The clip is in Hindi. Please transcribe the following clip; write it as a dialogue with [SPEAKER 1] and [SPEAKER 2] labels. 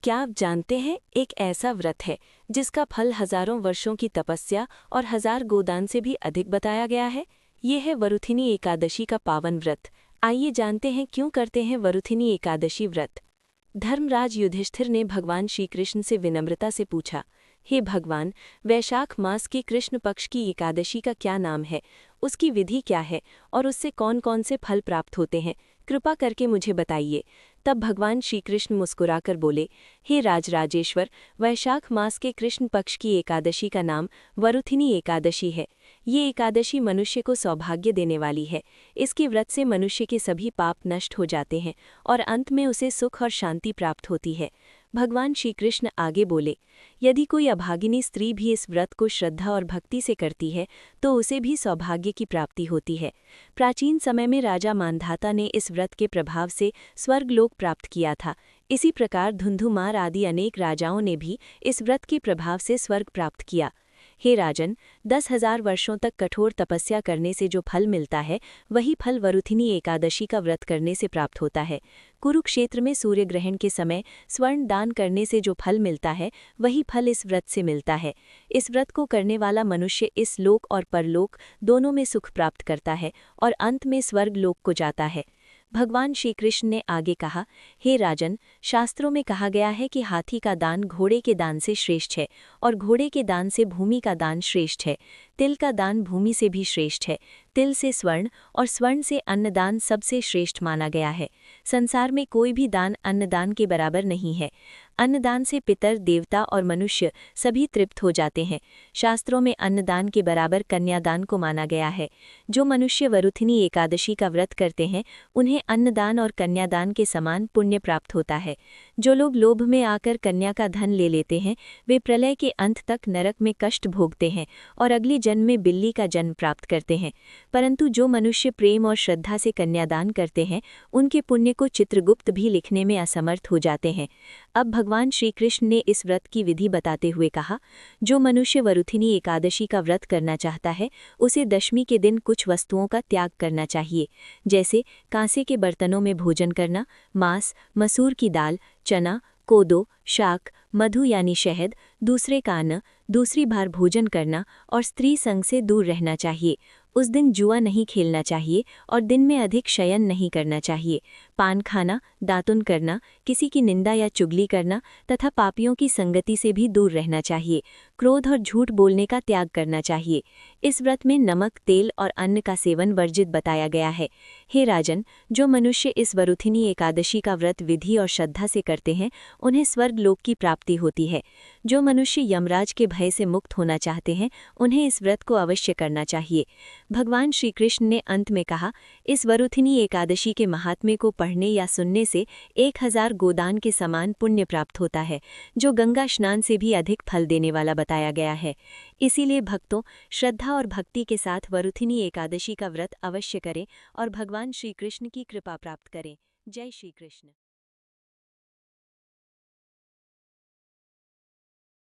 [SPEAKER 1] क्या आप जानते हैं, एक ऐसा व्रत है जिसका फल हजारों वर्षों की तपस्या और हजार गोदान से भी अधिक बताया गया है। ये है वरुथिनी एकादशी का पावन व्रत। आइए जानते हैं क्यों करते हैं वरुथिनी एकादशी व्रत। धर्मराज युधिष्ठिर ने भगवान श्री कृष्ण से विनम्रता से पूछा, हे भगवान, वैशाख मास की कृष्ण पक्ष की एकादशी का क्या नाम है, उसकी विधि क्या है और उससे कौन कौन से फल प्राप्त होते हैं, कृपा करके मुझे बताइए। तब भगवान श्री कृष्ण मुस्कुराकर बोले, हे राजराजेश्वर, वैशाख मास के कृष्ण पक्ष की एकादशी का नाम वरुथिनी एकादशी है। ये एकादशी मनुष्य को सौभाग्य देने वाली है। इसके व्रत से मनुष्य के सभी पाप नष्ट हो जाते हैं और अंत में उसे सुख और शांति प्राप्त होती है। भगवान श्री कृष्ण आगे बोले, यदि कोई अभागिनी स्त्री भी इस व्रत को श्रद्धा और भक्ति से करती है तो उसे भी सौभाग्य की प्राप्ति होती है। प्राचीन समय में राजा मांधाता ने इस व्रत के प्रभाव से स्वर्गलोक प्राप्त किया था। इसी प्रकार धुंधुमार आदि अनेक राजाओं ने भी इस व्रत के प्रभाव से स्वर्ग प्राप्त किया। हे राजन, 10,000 वर्षों तक कठोर तपस्या करने से जो फल मिलता है वही फल वरुथिनी एकादशी का व्रत करने से प्राप्त होता है। कुरुक्षेत्र में सूर्य ग्रहण के समय स्वर्ण दान करने से जो फल मिलता है वही फल इस व्रत से मिलता है। इस व्रत को करने वाला मनुष्य इस लोक और परलोक दोनों में सुख प्राप्त करता है और अंत में स्वर्ग लोक को जाता है। भगवान श्री कृष्ण ने आगे कहा, हे राजन, शास्त्रों में कहा गया है कि हाथी का दान घोड़े के दान से श्रेष्ठ है और घोड़े के दान से भूमि का दान श्रेष्ठ है। तिल का दान भूमि से भी श्रेष्ठ है। तिल से स्वर्ण और स्वर्ण से अन्नदान सबसे श्रेष्ठ माना गया है। संसार में कोई भी दान अन्नदान के बराबर नहीं है। अन्नदान से पितर, देवता और मनुष्य सभी तृप्त हो जाते हैं। शास्त्रों में अन्नदान के बराबर कन्यादान को माना गया है। जो मनुष्य वरुथिनी एकादशी का व्रत करते हैं उन्हें अन्नदान और कन्यादान के समान पुण्य प्राप्त होता है। जो लोग लोभ में आकर कन्या का धन ले लेते हैं वे प्रलय के अंत तक नरक में कष्ट भोगते हैं और अगले जन्म में बिल्ली का जन्म प्राप्त करते हैं। परंतु जो मनुष्य प्रेम और श्रद्धा से कन्यादान करते हैं उनके पुण्य को चित्रगुप्त भी लिखने में असमर्थ हो जाते हैं। अब भगवान श्री कृष्ण ने इस व्रत की विधि बताते हुए कहा, जो मनुष्य वरुथिनी एकादशी का व्रत करना चाहता है उसे दशमी के दिन कुछ वस्तुओं का त्याग करना चाहिए, जैसे कांसे के बर्तनों में भोजन करना, मांस, मसूर की दाल, चना, कोदो, शाक, मधु यानी शहद, दूसरे का अन्न, दूसरी बार भोजन करना और स्त्री संग से दूर रहना चाहिए। उस दिन जुआ नहीं खेलना चाहिए और दिन में अधिक शयन नहीं करना चाहिए। पान खाना, दातुन करना, किसी की निंदा या चुगली करना तथा पापियों की संगति से भी दूर रहना चाहिए। क्रोध और झूठ बोलने का त्याग करना चाहिए। इस व्रत में नमक, तेल और अन्न का सेवन वर्जित बताया गया है। हे राजन, जो मनुष्य इस वरुथिनी एकादशी का व्रत विधि और श्रद्धा से करते हैं उन्हें स्वर्ग लोक की प्राप्ति होती है। जो मनुष्य यमराज के भय से मुक्त होना चाहते हैं उन्हें इस व्रत को अवश्य करना चाहिए। भगवान श्री कृष्ण ने अंत में कहा, इस वरुथिनी एकादशी के महात्म्य को पढ़ने या सुनने से 1000 गोदान के समान पुण्य प्राप्त होता है, जो गंगा स्नान से भी अधिक फल देने वाला बताया गया है। इसीलिए भक्तों, श्रद्धा और भक्ति के साथ वरुथिनी एकादशी का व्रत अवश्य करें और भगवान श्री कृष्ण की कृपा प्राप्त करें। जय श्री कृष्ण।